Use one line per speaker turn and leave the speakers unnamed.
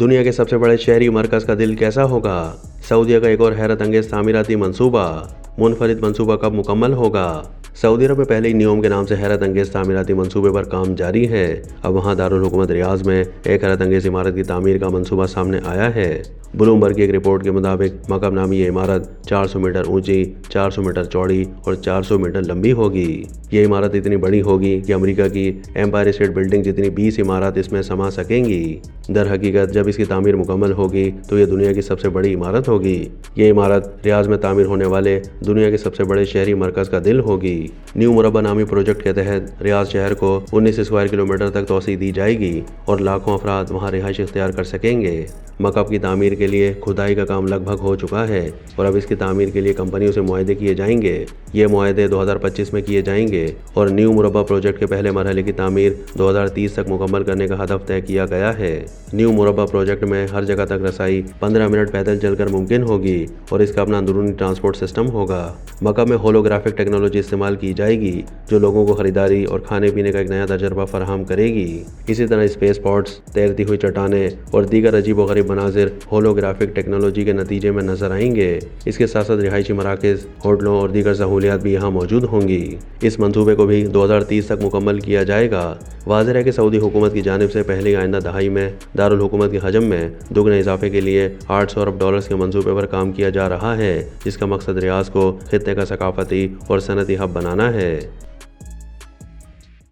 دنیا کے سب سے بڑے شہری مرکز کا دل کیسا ہوگا؟ سعودیہ کا ایک اور حیرت انگیز تعمیراتی منصوبہ، منفرد منصوبہ کب مکمل ہوگا؟ سعودی عرب میں پہلے ہی نیوم کے نام سے حیرت انگیز تعمیراتی منصوبے پر کام جاری ہے۔ اب وہاں دارالحکومت ریاض میں ایک حیرت انگیز عمارت کی تعمیر کا منصوبہ سامنے آیا ہے۔ بلومبرگ کی ایک رپورٹ کے مطابق مکب نامی یہ عمارت 400 میٹر اونچی، 400 میٹر چوڑی اور 400 میٹر لمبی ہوگی۔ یہ عمارت اتنی بڑی ہوگی کہ امریکہ کی ایمپائر اسٹیٹ بلڈنگ جتنی 20 عمارات اس میں سما سکیں گی۔ در حقیقت جب اس کی تعمیر مکمل ہوگی تو یہ دنیا کی سب سے بڑی عمارت ہوگی۔ یہ عمارت ریاض میں تعمیر ہونے والے دنیا کے سب سے بڑے شہری مرکز کا دل ہوگی۔ نیو مربع نامی پروجیکٹ کے تحت ریاض شہر کو 19 اسکوائر کلومیٹر تک توسیع دی جائے گی اور لاکھوں افراد وہاں رہائش اختیار کر سکیں گے۔ مکب کی تعمیر کے لیے کھدائی کا کام لگ بھگ ہو چکا ہے اور اب اس کی تعمیر کے لیے کمپنیوں سے معاہدے کیے جائیں گے۔ یہ معاہدے 2025 میں کیے جائیں گے اور نیو مربع پروجیکٹ کے پہلے مرحلے کی تعمیر 2030 تک مکمل کرنے کا ہدف طے کیا گیا ہے۔ نیو مربع پروجیکٹ میں ہر جگہ تک رسائی 15 منٹ پیدل چل کر ممکن ہوگی اور اس کا اپنا اندرونی ٹرانسپورٹ سسٹم ہوگا۔ مکب میں ہولوگرافک ٹیکنالوجی استعمال کی جائے گی جو لوگوں کو خریداری اور کھانے پینے کا ایک نیا تجربہ فراہم کرے گی۔ اسی طرح اسپیس پورٹس، تیرتی ہوئی چٹانیں اور دیگر عجیب و غریب مناظر ہولوگرافک ٹیکنالوجی کے نتیجے میں نظر آئیں گے۔ اس کے ساتھ ساتھ رہائشی مراکز، ہوٹلوں اور دیگر سہولیات بھی یہاں موجود ہوں گی۔ اس منصوبے کو بھی 2030 تک مکمل کیا جائے گا۔ واضح ہے کہ سعودی حکومت کی جانب سے پہلی آئندہ دہائی میں دارالحکومت کے حجم میں دگنے اضافے کے لیے 800 ارب ڈالرز کے منصوبے پر کام کیا جا رہا ہے، جس کا مقصد ریاض کو خطے کا ثقافتی اور صنعتی ہب بنانا ہے۔